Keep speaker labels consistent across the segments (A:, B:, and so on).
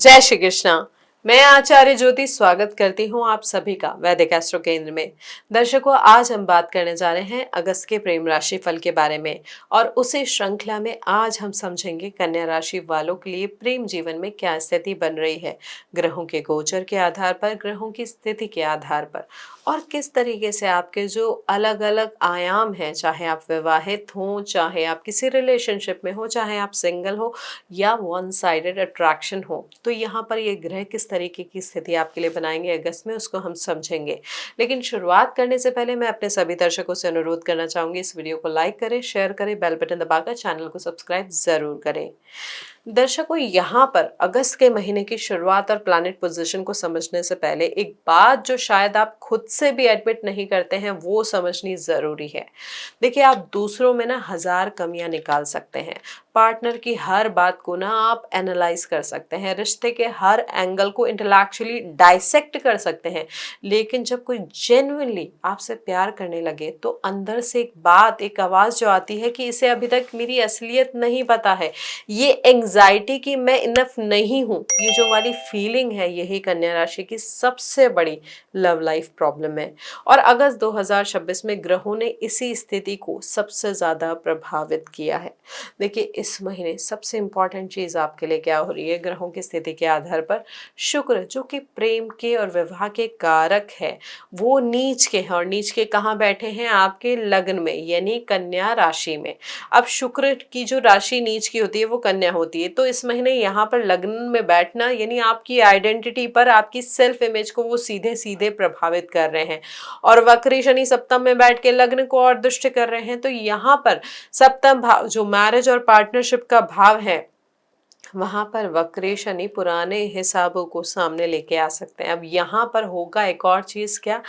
A: जय श्री कृष्णा। मैं आचार्य ज्योति स्वागत करती हूँ आप सभी का वैदिक एस्ट्रो केंद्र में। दर्शकों, आज हम बात करने जा रहे हैं अगस्त के प्रेम राशि फल के बारे में और उसी श्रृंखला में आज हम समझेंगे कन्या राशि वालों के लिए प्रेम जीवन में क्या स्थिति बन रही है, ग्रहों के गोचर के आधार पर, ग्रहों की स्थिति के आधार पर, और किस तरीके से आपके जो अलग अलग आयाम हैं, चाहे आप विवाहित हों, चाहे आप किसी रिलेशनशिप में हो, चाहे आप सिंगल हो या वन साइडेड अट्रैक्शन हो, तो यहाँ पर ये ग्रह किस तरीके की स्थिति आपके लिए बनाएंगे अगस्त में, उसको हम समझेंगे। लेकिन शुरुआत करने से पहले मैं अपने सभी दर्शकों से अनुरोध करना चाहूंगी, इस वीडियो को लाइक करें, शेयर करें, बेल बटन दबाकर चैनल को सब्सक्राइब जरूर करें। दर्शकों, यहाँ पर अगस्त के महीने की शुरुआत और प्लैनेट पोजीशन को समझने से पहले एक बात जो शायद आप खुद से भी एडमिट नहीं करते हैं वो समझनी जरूरी है। देखिए, आप दूसरों में ना हजार कमियां निकाल सकते हैं, पार्टनर की हर बात को ना आप एनालाइज कर सकते हैं, रिश्ते के हर एंगल को इंटेलेक्चुअली डाइसेक्ट कर सकते हैं, लेकिन जब कोई जेन्युइनली आपसे प्यार करने लगे तो अंदर से एक बात, एक आवाज जो आती है कि इसे अभी तक मेरी असलियत नहीं पता है, ये एंजाइटी कि मैं इनफ नहीं हूं, ये जो वाली फीलिंग है, यही कन्या राशि की सबसे बड़ी लव लाइफ प्रॉब्लम है। और अगस्त 2026 में ग्रहों ने इसी स्थिति को सबसे ज्यादा प्रभावित किया है। देखिए, इस महीने सबसे इंपॉर्टेंट चीज आपके लिए क्या हो रही है, ग्रहों की स्थिति के आधार पर शुक्र जो कि प्रेम के और विवाह के कारक है, वो नीच के हैं। और नीच के कहाँ बैठे हैं? आपके लग्न में, यानी कन्या राशि में। अब शुक्र की जो राशि नीच की होती है वो कन्या होती है, तो इस महीने यहाँ पर लग्न में बैठना यानी आपकी आइडेंटिटी पर, आपकी सेल्फ इमेज को वो सीधे सीधे प्रभावित कर रहे हैं। और वक्री शनि सप्तम में बैठ के लग्न को और दुष्ट कर रहे हैं, तो यहाँ पर सप्तम भाव जो मैरिज और पार्टनरशिप का भाव है, वहां पर वक्री शनि पुराने हिसाबों को सामने लेके आ सकते हैं। अब यहाँ पर होगा एक और चीज, क्या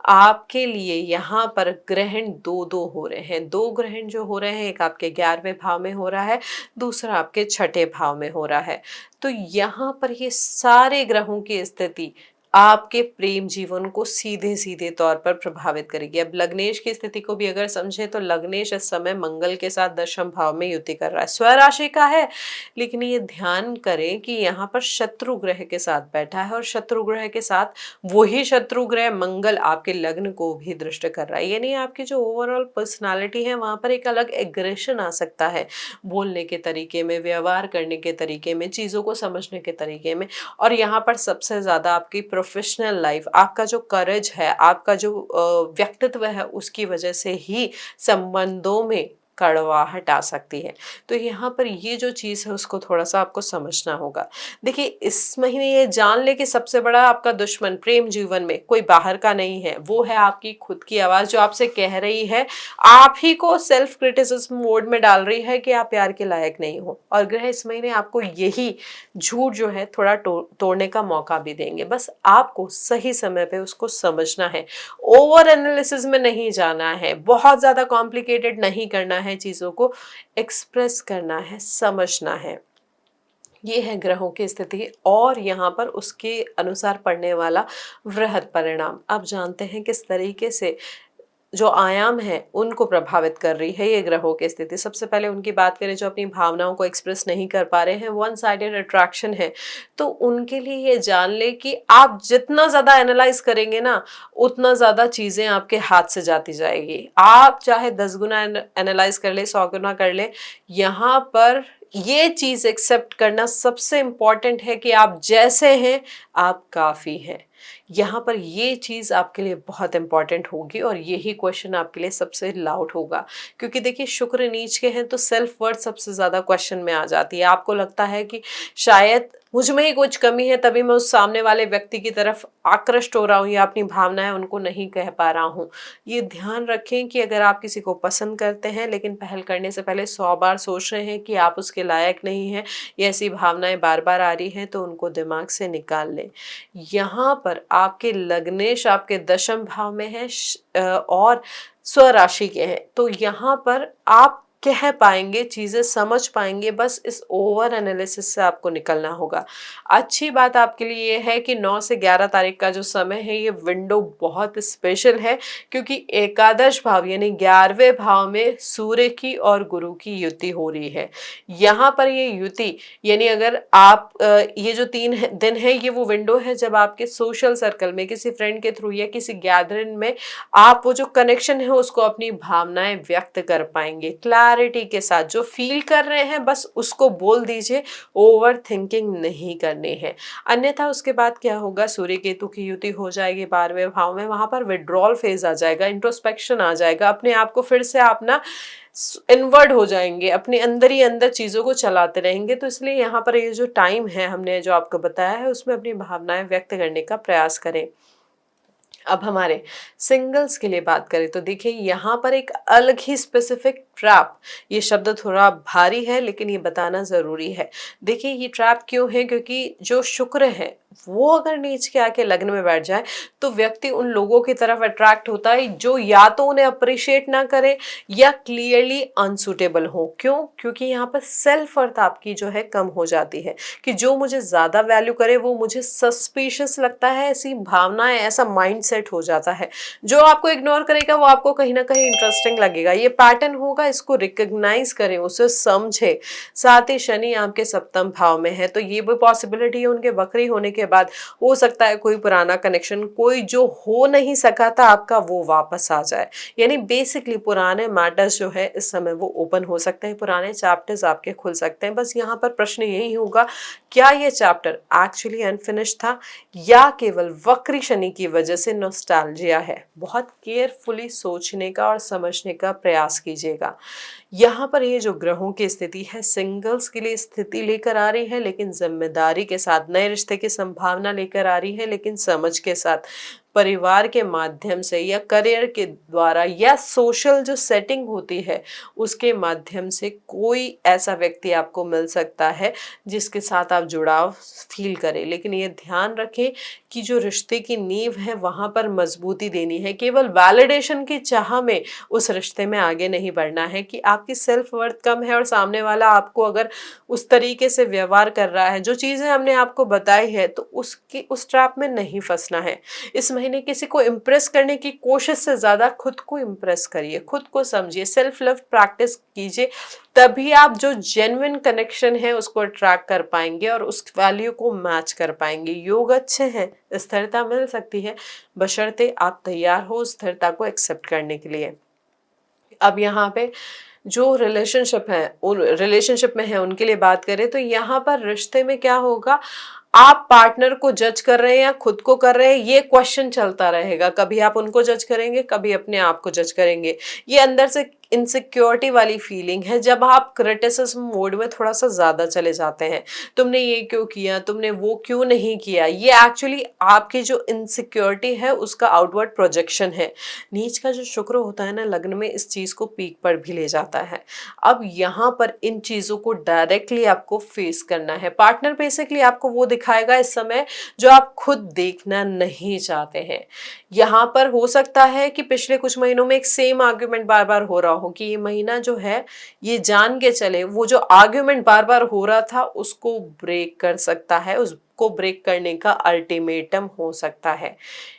A: आपके लिए यहाँ पर ग्रहण दो दो हो रहे हैं। दो ग्रहण जो हो रहे हैं, एक आपके 11वें भाव में हो रहा है, दूसरा आपके 6ठे भाव में हो रहा है। तो यहाँ पर ये सारे ग्रहों की स्थिति आपके प्रेम जीवन को सीधे सीधे तौर पर प्रभावित करेगी। अब लग्नेश की स्थिति को भी अगर समझे तो लग्नेश इस समय मंगल के साथ दशम भाव में युति कर रहा है, स्वराशि का है, लेकिन ये ध्यान करें कि यहाँ पर शत्रु ग्रह के साथ बैठा है और शत्रु ग्रह के साथ वही शत्रु ग्रह मंगल आपके लग्न को भी दृष्ट कर रहा है। यानी आपकी जो ओवरऑल पर्सनालिटी है, वहां पर एक अलग एग्रेशन आ सकता है, बोलने के तरीके में, व्यवहार करने के तरीके में, चीजों को समझने के तरीके में। और यहाँ पर सबसे ज्यादा आपकी प्रोफेशनल लाइफ, आपका जो करेज है, आपका जो व्यक्तित्व है, उसकी वजह से ही संबंधों में कड़वाहट आ सकती है। तो यहाँ पर ये जो चीज़ है उसको थोड़ा सा आपको समझना होगा। देखिए, इस महीने ये जान ले कि सबसे बड़ा आपका दुश्मन प्रेम जीवन में कोई बाहर का नहीं है, वो है आपकी खुद की आवाज़ जो आपसे कह रही है, आप ही को सेल्फ क्रिटिसिज्म मोड में डाल रही है कि आप प्यार के लायक नहीं हो। और ग्रह इस महीने आपको यही झूठ जो है थोड़ा तोड़ने का मौका भी देंगे। बस आपको सही समय पे उसको समझना है, ओवर एनालिसिस में नहीं जाना है, बहुत ज़्यादा कॉम्प्लिकेटेड नहीं करना है, चीज़ों को एक्सप्रेस करना है, समझना है। ये है ग्रहों की स्थिति और यहाँ पर उसके अनुसार पड़ने वाला वृहद परिणाम। अब जानते हैं किस तरीके से जो आयाम है उनको प्रभावित कर रही है ये ग्रहों की स्थिति। सबसे पहले उनकी बात करें जो अपनी भावनाओं को एक्सप्रेस नहीं कर पा रहे हैं, वन साइडेड अट्रैक्शन है, तो उनके लिए ये जान ले कि आप जितना ज्यादा एनालाइज करेंगे ना, उतना ज्यादा चीजें आपके हाथ से जाती जाएगी। आप चाहे 10 गुना एनालाइज कर ले, 100 गुना कर ले, यहाँ पर ये चीज एक्सेप्ट करना सबसे इंपॉर्टेंट है कि आप जैसे हैं आप काफी हैं। यहाँ पर ये चीज़ आपके लिए बहुत इंपॉर्टेंट होगी और यही क्वेश्चन आपके लिए सबसे लाउड होगा, क्योंकि देखिए शुक्र नीच के हैं तो सेल्फ वर्थ सबसे ज़्यादा क्वेश्चन में आ जाती है। आपको लगता है कि शायद मुझ में ही कुछ कमी है, तभी मैं उस सामने वाले व्यक्ति की तरफ आकृष्ट हो रहा हूँ या अपनी भावनाएं उनको नहीं कह पा रहा हूँ। ये ध्यान रखें कि अगर आप किसी को पसंद करते हैं लेकिन पहल करने से पहले 100 बार सोच रहे हैं कि आप उसके लायक नहीं हैं, या ऐसी भावनाएं बार बार आ रही हैं, तो उनको दिमाग से निकाल लें। यहाँ पर आपके लग्नेश आपके दशम भाव में है और स्वराशि के हैं, तो यहाँ पर आप कह पाएंगे, चीज़ें समझ पाएंगे, बस इस ओवर एनालिसिस से आपको निकलना होगा। अच्छी बात आपके लिए ये है कि 9 से 11 तारीख का जो समय है ये विंडो बहुत स्पेशल है, क्योंकि एकादश भाव यानी 11वें भाव में सूर्य की और गुरु की युति हो रही है। यहाँ पर ये युति यानी अगर आप ये जो दिन है ये वो विंडो है जब आपके सोशल सर्कल में किसी फ्रेंड के थ्रू या किसी गैदरिंग में आप वो जो कनेक्शन है उसको अपनी भावनाएं व्यक्त कर पाएंगे क्लैरिटी के साथ। जो फील कर रहे हैं बस उसको बोल दीजिए, ओवर थिंकिंग नहीं करनी है। अन्यथा उसके बाद क्या होगा, सूर्य केतु की युति हो जाएगी 12वें भाव में, वहां पर विड्रॉल फेज आ जाएगा, इंट्रोस्पेक्शन आ जाएगा, अपने आप को फिर से आप ना इनवर्ड हो जाएंगे, अपने अंदर ही अंदर चीजों को चलाते रहेंगे। तो इसलिए यहाँ पर ये जो टाइम है हमने जो आपको बताया है उसमें अपनी भावनाएं व्यक्त करने का प्रयास करें। अब हमारे सिंगल्स के लिए बात करें तो देखिए यहाँ पर एक अलग ही स्पेसिफिक ट्रैप, ये शब्द थोड़ा भारी है लेकिन ये बताना जरूरी है। देखिए ये ट्रैप क्यों है, क्योंकि जो शुक्र है वो अगर नीच के आके लग्न में बैठ जाए तो व्यक्ति उन लोगों की तरफ अट्रैक्ट होता है जो या तो उन्हें अप्रिशिएट ना करे या क्लियरली अनसुटेबल हो। क्यों? क्योंकि यहाँ पर सेल्फ वर्थ आपकी जो है कम हो जाती है कि जो मुझे ज्यादा वैल्यू करे वो मुझे सस्पिशियस लगता है, ऐसी भावनाएं, ऐसा माइंड सेट हो जाता है। जो आपको इग्नोर करेगा वो आपको कहीं ना कहीं इंटरेस्टिंग लगेगा। ये पैटर्न होगा, इसको रिकॉग्नाइज करें, उसे समझे। साथ ही शनि आपके सप्तम भाव में है तो ये भी पॉसिबिलिटी है उनके वक्री होने के बाद हो सकता है कोई पुराना कनेक्शन, कोई जो हो नहीं सका था आपका, वो वापस आ जाए। यानी बेसिकली पुराने मैटर्स जो है इस समय वो ओपन हो सकते हैं, पुराने चैप्टर्स आपके खुल सकते हैं। बस यहाँ पर प्रश्न यही होगा, क्या ये चैप्टर एक्चुअली अनफिनिश था या केवल वक्री शनि की वजह से नॉस्टैल्जिया है? बहुत केयरफुली सोचने का और समझने का प्रयास कीजिएगा। यहाँ पर ये जो ग्रहों की स्थिति है सिंगल्स के लिए स्थिति लेकर आ रही है, लेकिन जिम्मेदारी के साथ, नए रिश्ते की संभावना लेकर आ रही है, लेकिन समझ के साथ, परिवार के माध्यम से या करियर के द्वारा या सोशल जो सेटिंग होती है उसके माध्यम से कोई ऐसा व्यक्ति आपको मिल सकता है जिसके साथ आप जुड़ाव फील करें। लेकिन ये ध्यान रखें कि जो रिश्ते की नींव है वहां पर मजबूती देनी है। केवल वैलिडेशन की चाह में उस रिश्ते में आगे नहीं बढ़ना है कि आपकी सेल्फ वर्थ कम है और सामने वाला आपको अगर उस तरीके से व्यवहार कर रहा है, जो चीजें हमने आपको बताई है, तो उसकी उस ट्रैप में नहीं फंसना है। इस महीने किसी को इम्प्रेस करने की कोशिश से ज्यादा खुद को इम्प्रेस करिए, खुद को समझिए, सेल्फ लव प्रैक्टिस कीजिए। तभी आप जो जेन्युइन कनेक्शन है उसको अट्रैक्ट कर पाएंगे और उस वैल्यू को मैच कर पाएंगे। योग अच्छे हैं, स्थिरता मिल सकती है, बशर्ते आप तैयार हो स्थिरता को एक्सेप्ट करने के लिए। अब यहाँ पे जो रिलेशनशिप में है उनके लिए बात करें तो यहाँ पर रिश्ते में क्या होगा, आप पार्टनर को जज कर रहे हैं या खुद को कर रहे हैं, ये क्वेश्चन चलता रहेगा। कभी आप उनको जज करेंगे, कभी अपने आप को जज करेंगे। ये अंदर से इनसिक्योरिटी वाली फीलिंग है जब आप क्रिटिसिज्म मोड में थोड़ा सा ज्यादा चले जाते हैं। तुमने ये क्यों किया, तुमने वो क्यों नहीं किया, ये एक्चुअली आपकी जो इनसिक्योरिटी है उसका आउटवर्ड प्रोजेक्शन है। नीच का जो शुक्र होता है ना लग्न में, इस चीज को पीक पर भी ले जाता है। अब यहाँ पर इन चीजों को डायरेक्टली आपको फेस करना है। पार्टनर बेसिकली आपको वो दिखाएगा इस समय जो आप खुद देखना नहीं चाहते हैं। यहाँ पर हो सकता है कि पिछले कुछ महीनों में एक सेम आर्ग्यूमेंट बार बार हो रहा हो, कि ये महीना जो है ये जान के चले वो जो आर्ग्यूमेंट बार बार हो रहा था उसको ब्रेक कर सकता है, उसको ब्रेक करने का अल्टीमेटम हो सकता है।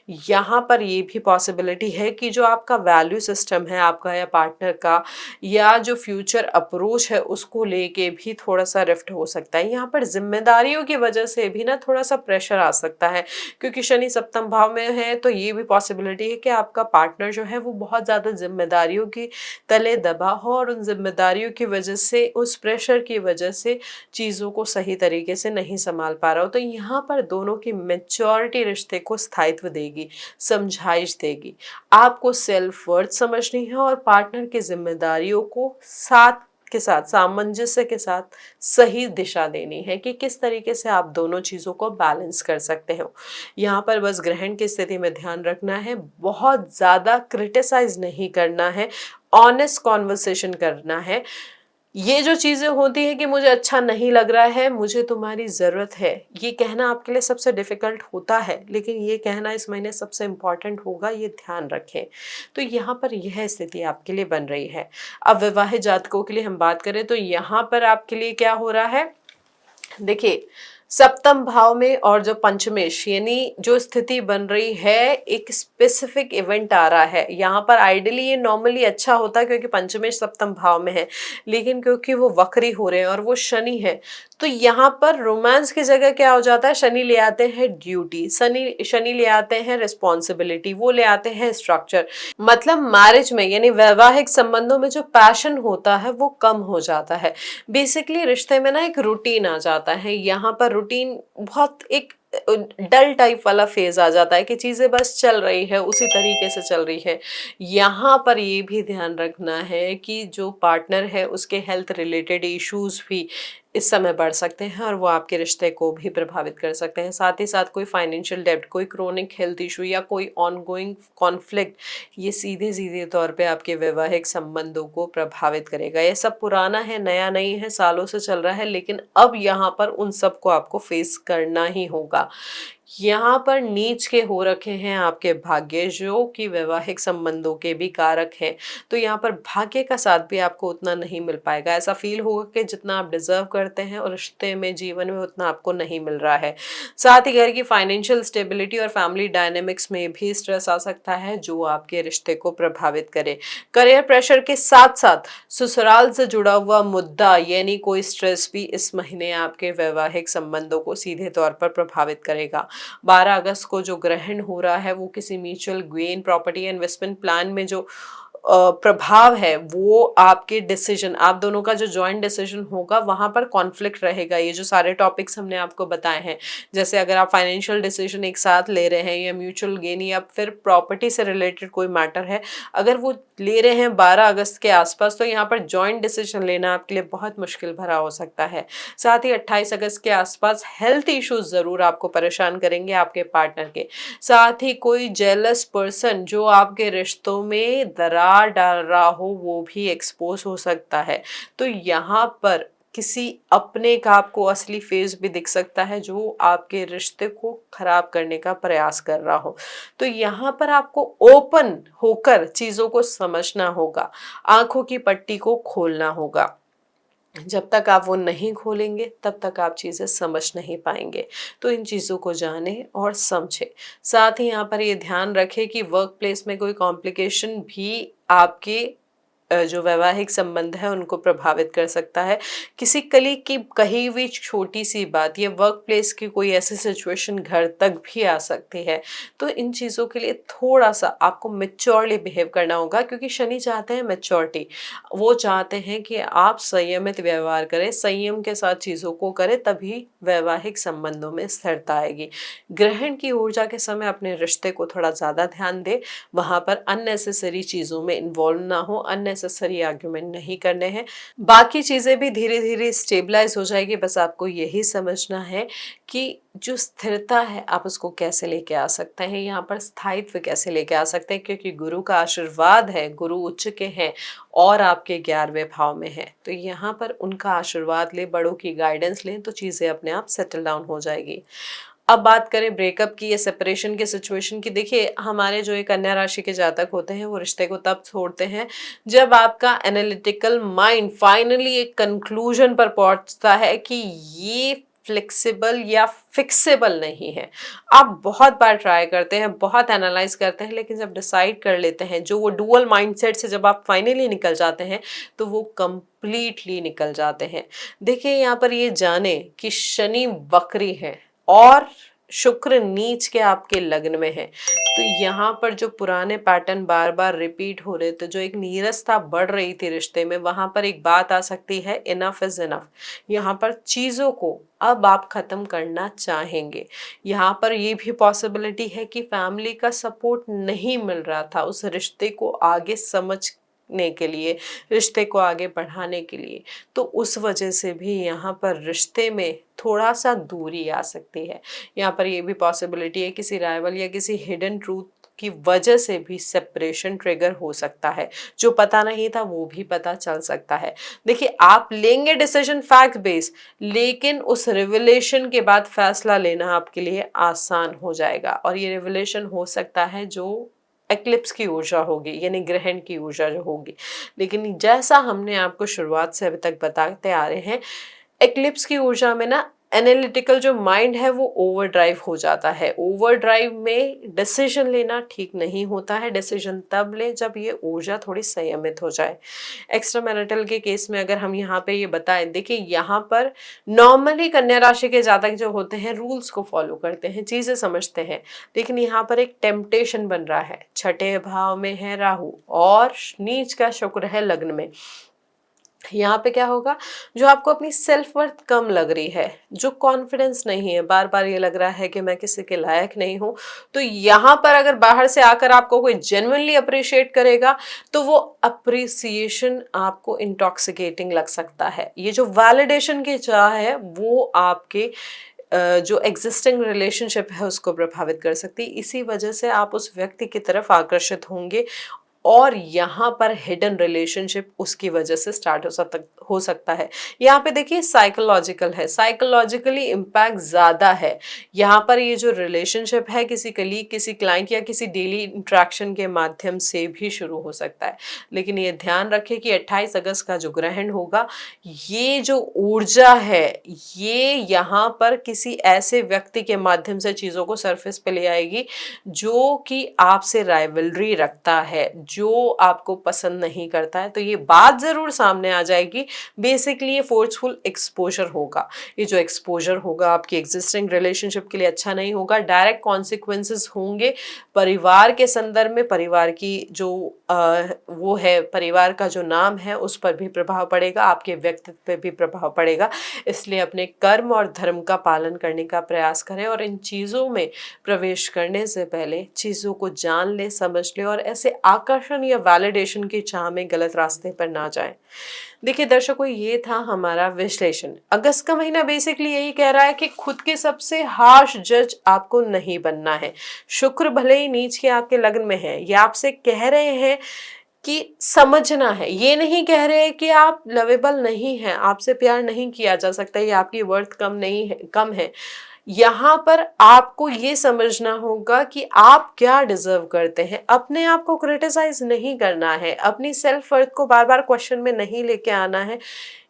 A: यहाँ पर ये भी पॉसिबिलिटी है कि जो आपका वैल्यू सिस्टम है आपका या पार्टनर का, या जो फ्यूचर अप्रोच है उसको लेके भी थोड़ा सा रिफ्ट हो सकता है। यहाँ पर जिम्मेदारियों की वजह से भी ना थोड़ा सा प्रेशर आ सकता है, क्योंकि शनि सप्तम भाव में है तो ये भी पॉसिबिलिटी है कि आपका पार्टनर जो है वो बहुत ज़्यादा जिम्मेदारियों की तले दबा हो और उन जिम्मेदारियों की वजह से, उस प्रेशर की वजह से चीज़ों को सही तरीके से नहीं संभाल पा रहा हो। तो यहाँ पर दोनों की मैच्योरिटी रिश्ते को स्थायित्व देगी, समझाइश देगी। आपको सेल्फ वर्थ समझनी है और पार्टनर की जिम्मेदारियों को साथ के साथ, सामंजस्य के साथ सही दिशा देनी है कि किस तरीके से आप दोनों चीजों को बैलेंस कर सकते हो। यहाँ पर बस ग्रहण की स्थिति में ध्यान रखना है, बहुत ज्यादा क्रिटिसाइज नहीं करना है, ऑनेस्ट कॉन्वर्सेशन करना है। ये जो चीज़ें होती हैं कि मुझे अच्छा नहीं लग रहा है, मुझे तुम्हारी ज़रूरत है, ये कहना आपके लिए सबसे डिफ़िकल्ट होता है, लेकिन ये कहना इस महीने सबसे इम्पोर्टेंट होगा, ये ध्यान रखें। तो यहाँ पर यह स्थिति आपके लिए बन रही है। अब विवाहित जातकों के लिए हम बात करें तो यहाँ पर आपके लिए क्या हो रहा है? देखिए, सप्तम भाव में और जो पंचमेश यानी जो स्थिति बन रही है, एक स्पेसिफिक इवेंट आ रहा है। यहाँ पर आइडियली ये नॉर्मली अच्छा होता है क्योंकि पंचमेश सप्तम भाव में है, लेकिन क्योंकि वो वक्री हो रहे हैं और वो शनि है, तो यहाँ पर रोमांस की जगह क्या हो जाता है, शनि ले आते हैं ड्यूटी, शनि शनि ले आते हैं रिस्पॉन्सिबिलिटी, वो ले आते हैं स्ट्रक्चर। मतलब मैरिज में यानी वैवाहिक संबंधों में जो पैशन होता है वो कम हो जाता है। बेसिकली रिश्ते में ना एक रूटीन आ जाता है, यहाँ पर रूटीन बहुत एक डल टाइप वाला फेज आ जाता है कि चीजें बस चल रही है, उसी तरीके से चल रही है। यहाँ पर ये भी ध्यान रखना है कि जो पार्टनर है उसके हेल्थ रिलेटेड इश्यूज भी इस समय बढ़ सकते हैं और वो आपके रिश्ते को भी प्रभावित कर सकते हैं। साथ ही साथ कोई फाइनेंशियल डेब्ट, कोई क्रोनिक हेल्थ इशू या कोई ऑनगोइंग कॉन्फ्लिक्ट, ये सीधे सीधे तौर पे आपके वैवाहिक संबंधों को प्रभावित करेगा। ये सब पुराना है, नया नहीं है, सालों से चल रहा है, लेकिन अब यहाँ पर उन सबको आपको फेस करना ही होगा। यहाँ पर नीच के हो रखे हैं आपके भाग्य, जो कि वैवाहिक संबंधों के भी कारक हैं। तो यहाँ पर भाग्य का साथ भी आपको उतना नहीं मिल पाएगा। ऐसा फील होगा कि जितना आप डिजर्व करते हैं और रिश्ते में, जीवन में, उतना आपको नहीं मिल रहा है। साथ ही घर की फाइनेंशियल स्टेबिलिटी और फैमिली डायनेमिक्स में भी स्ट्रेस आ सकता है, जो आपके रिश्ते को प्रभावित करे। करियर प्रेशर के साथ साथ ससुराल से जुड़ा हुआ मुद्दा यानी कोई स्ट्रेस भी इस महीने आपके वैवाहिक संबंधों को सीधे तौर पर प्रभावित करेगा। 12 अगस्त को जो ग्रहण हो रहा है वो किसी mutual gain, property investment plan में जो प्रभाव है वो आपके डिसीजन, आप दोनों का जो जॉइंट डिसीजन होगा वहां पर कॉन्फ्लिक्ट रहेगा। ये जो सारे टॉपिक्स हमने आपको बताए हैं, जैसे अगर आप फाइनेंशियल डिसीजन एक साथ ले रहे हैं या म्यूचुअल गेन या फिर प्रॉपर्टी से रिलेटेड कोई मैटर है, अगर वो ले रहे हैं 12 अगस्त के आसपास, तो यहाँ पर जॉइंट डिसीजन लेना आपके लिए बहुत मुश्किल भरा हो सकता है। साथ ही 28 अगस्त के आसपास हेल्थ इश्यूज जरूर आपको परेशान करेंगे आपके पार्टनर के। साथ ही कोई जेलस पर्सन जो आपके रिश्तों में दरार डाल रहा हो वो भी एक्सपोज हो सकता है। तो यहाँ पर किसी अपने का आपको असली फेस भी दिख सकता है जो आपके रिश्ते को खराब करने का प्रयास कर रहा हो। तो यहाँ पर आपको ओपन होकर चीजों को समझना होगा, आंखों की पट्टी को खोलना होगा। जब तक आप वो नहीं खोलेंगे तब तक आप चीज़ें समझ नहीं पाएंगे। तो इन चीज़ों को जानें और समझें। साथ ही यहाँ पर ये ध्यान रखें कि वर्क प्लेस में कोई कॉम्प्लिकेशन भी आपके जो वैवाहिक संबंध है उनको प्रभावित कर सकता है। किसी कलीग की कही हुई छोटी सी बात या वर्क प्लेस की कोई ऐसी सिचुएशन घर तक भी आ सकती है। तो इन चीज़ों के लिए थोड़ा सा आपको मेच्योरली बिहेव करना होगा, क्योंकि शनि चाहते हैं मेच्योरिटी। वो चाहते हैं कि आप संयमित व्यवहार करें, संयम के साथ चीज़ों को करें, तभी वैवाहिक संबंधों में स्थिरता आएगी। ग्रहण की ऊर्जा के समय अपने रिश्ते को थोड़ा ज़्यादा ध्यान दें, वहाँ पर अननेसेसरी चीज़ों में इन्वॉल्व ना हो, अननेसेसरी आर्ग्यूमेंट नहीं करने हैं। बाकी चीज़ें भी धीरे धीरे स्टेबलाइज हो जाएगी। बस आपको यही समझना है कि जो स्थिरता है आप उसको कैसे लेके आ सकते हैं, यहाँ पर स्थायित्व कैसे लेके आ सकते हैं, क्योंकि गुरु का आशीर्वाद है, गुरु उच्च के हैं और आपके 11वें भाव में है। तो यहाँ पर उनका आशीर्वाद लें, बड़ों की गाइडेंस लें, तो चीज़ें अपने आप सेटल डाउन हो जाएगी। अब बात करें ब्रेकअप की या सेपरेशन की सिचुएशन की। देखिए, हमारे जो एक कन्या राशि के जातक होते हैं वो रिश्ते को तब छोड़ते हैं जब आपका एनालिटिकल माइंड फाइनली एक कंक्लूजन पर पहुंचता है कि ये फ्लेक्सिबल या फिक्सेबल नहीं है। आप बहुत बार ट्राई करते हैं, बहुत एनालाइज करते हैं, लेकिन जब डिसाइड कर लेते हैं, जो वो डुअल माइंडसेट से जब आप फाइनली निकल जाते हैं, तो वो कंप्लीटली निकल जाते हैं। देखिए, यहाँ पर ये जाने कि शनि वक्री है और शुक्र नीच के आपके लग्न में है। तो यहाँ पर जो पुराने पैटर्न बार बार रिपीट हो रहे थे, जो एक नीरसता बढ़ रही थी रिश्ते में, वहां पर एक बात आ सकती है, इनफ इज इनफ। यहाँ पर चीजों को अब आप खत्म करना चाहेंगे। यहाँ पर ये भी पॉसिबिलिटी है कि फैमिली का सपोर्ट नहीं मिल रहा था उस रिश्ते को आगे समझने के लिए, रिश्ते को आगे बढ़ाने के लिए। तो उस वजह से भी यहाँ पर रिश्ते में थोड़ा सा दूरी आ सकती है। यहाँ पर ये भी पॉसिबिलिटी है किसी राइवल या किसी हिडन ट्रूथ की वजह से भी सेपरेशन ट्रिगर हो सकता है। जो पता नहीं था वो भी पता चल सकता है। देखिए, आप लेंगे डिसीजन फैक्ट बेस, लेकिन उस रिविलेशन के बाद फैसला लेना आपके लिए आसान हो जाएगा। और ये रिविलेशन हो सकता है जो एक्लिप्स की ऊर्जा होगी, यानी ग्रहण की ऊर्जा जो होगी। लेकिन जैसा हमने आपको शुरुआत से अभी तक बताते आ रहे हैं, एक्लिप्स की ऊर्जा में ना एनालिटिकल जो माइंड है वो ओवरड्राइव हो जाता है। ओवरड्राइव में डिसीजन लेना ठीक नहीं होता है। डिसीजन तब ले जब ये ऊर्जा थोड़ी संयमित हो जाए। एक्स्ट्रा मैरिटल के केस में अगर हम यहाँ पे ये बताएं, देखिए यहाँ पर नॉर्मली कन्या राशि के जातक जो होते हैं रूल्स को फॉलो करते हैं, चीजें समझते हैं। लेकिन यहाँ पर एक टेम्पटेशन बन रहा है। छठे भाव में है राहु और नीच का शुक्र है लग्न में। यहाँ पे क्या होगा, जो आपको अपनी सेल्फ वर्थ कम लग रही है, जो कॉन्फिडेंस नहीं है, बार बार ये लग रहा है कि मैं किसी के लायक नहीं हूं, तो यहाँ पर अगर बाहर से आकर आपको कोई जेन्युइनली अप्रिशिएट करेगा तो वो अप्रिसिएशन आपको इंटॉक्सिकेटिंग लग सकता है। ये जो वैलिडेशन की चाह है वो आपके जो एग्जिस्टिंग रिलेशनशिप है उसको प्रभावित कर सकती है। इसी वजह से आप उस व्यक्ति की तरफ आकर्षित होंगे और यहाँ पर हिडन रिलेशनशिप उसकी वजह से स्टार्ट हो सकता है। यहाँ पे देखिए साइकोलॉजिकल है, साइकोलॉजिकली इम्पैक्ट ज़्यादा है। यहाँ पर ये जो रिलेशनशिप है किसी कलीग, किसी क्लाइंट या किसी डेली इंट्रैक्शन के माध्यम से भी शुरू हो सकता है। लेकिन ये ध्यान रखें कि 28 अगस्त का जो ग्रहण होगा, ये जो ऊर्जा है ये यहाँ पर किसी ऐसे व्यक्ति के माध्यम से चीज़ों को सरफेस पे ले आएगी जो कि आपसे राइवलरी रखता है, जो आपको पसंद नहीं करता है। तो ये बात जरूर सामने आ जाएगी। बेसिकली ये फोर्सफुल एक्सपोजर होगा। ये जो एक्सपोजर होगा आपकी एग्जिस्टिंग रिलेशनशिप के लिए अच्छा नहीं होगा। डायरेक्ट कॉन्सिक्वेंसेस होंगे परिवार के संदर्भ में। परिवार की जो वो है, परिवार का जो नाम है उस पर भी प्रभाव पड़ेगा, आपके व्यक्तित्व पे भी प्रभाव पड़ेगा। इसलिए अपने कर्म और धर्म का पालन करने का प्रयास करें और इन चीज़ों में प्रवेश करने से पहले चीज़ों को जान ले, समझ ले और ऐसे आकर्षण या वैलिडेशन की चाह में गलत रास्ते पर ना जाएं। देखिए दर्शकों, ये था हमारा विश्लेषण। अगस्त का महीना बेसिकली यही कह रहा है कि खुद के सबसे हार्श जज आपको नहीं बनना है। शुक्र भले ही नीच के आपके लग्न में है, ये आपसे कह रहे हैं कि समझना है। ये नहीं कह रहे कि आप लवेबल नहीं हैं, आपसे प्यार नहीं किया जा सकता, ये आपकी वर्थ कम नहीं है, कम है। यहाँ पर आपको ये समझना होगा कि आप क्या डिजर्व करते हैं। अपने आप को क्रिटिसाइज नहीं करना है, अपनी सेल्फ वर्थ को बार बार क्वेश्चन में नहीं लेके आना है।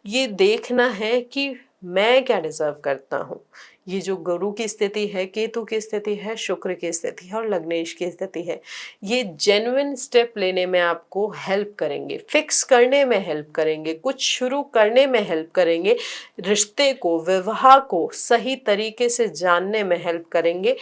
A: ये देखना है कि मैं क्या डिजर्व करता हूँ। ये जो गुरु की स्थिति है, केतु की स्थिति है, शुक्र की स्थिति है और लग्नेश की स्थिति है, ये जेन्युइन स्टेप लेने में आपको हेल्प करेंगे, फिक्स करने में हेल्प करेंगे, कुछ शुरू करने में हेल्प करेंगे, रिश्ते को, विवाह को सही तरीके से जानने में हेल्प करेंगे,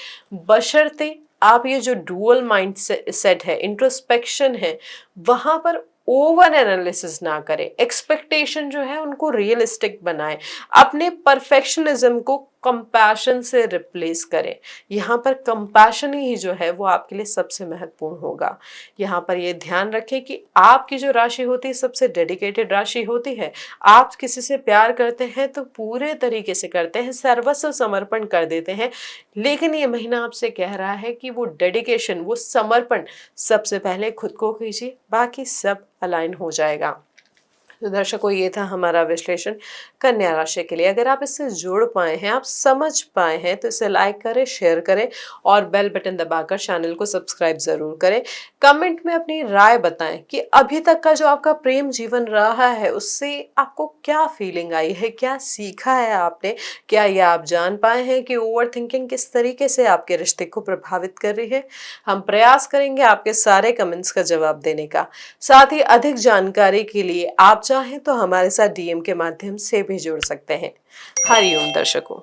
A: बशर्ते आप ये जो डुअल माइंड सेट है, इंट्रोस्पेक्शन है, वहां पर ओवर एनालिसिस ना करें। एक्सपेक्टेशन जो है उनको रियलिस्टिक बनाएं। अपने परफेक्शनिज्म को कंपैशन से रिप्लेस करें। यहाँ पर कंपैशन ही जो है वो आपके लिए सबसे महत्वपूर्ण होगा। यहाँ पर ये ध्यान रखें कि आपकी जो राशि होती है सबसे डेडिकेटेड राशि होती है। आप किसी से प्यार करते हैं तो पूरे तरीके से करते हैं, सर्वस्व समर्पण कर देते हैं। लेकिन ये महीना आपसे कह रहा है कि वो डेडिकेशन, वो समर्पण सबसे पहले खुद को कीजिए, बाकी सब अलाइन हो जाएगा। तो दर्शकों, ये था हमारा विश्लेषण कन्या राशि के लिए। अगर आप इससे जुड़ पाए हैं, आप समझ पाए हैं, तो इसे लाइक करें, शेयर करें और बेल बटन दबाकर चैनल को सब्सक्राइब जरूर करें। कमेंट में अपनी राय बताएं कि अभी तक का जो आपका प्रेम जीवन रहा है उससे आपको क्या फीलिंग आई है, क्या सीखा है आपने। क्या ये आप जान पाए हैं कि ओवर थिंकिंग किस तरीके से आपके रिश्ते को प्रभावित कर रही है। हम प्रयास करेंगे आपके सारे कमेंट्स का जवाब देने का। साथ ही अधिक जानकारी के लिए आप चाहें तो हमारे साथ डीएम के माध्यम से भी जुड़ सकते हैं। हरिओम दर्शकों।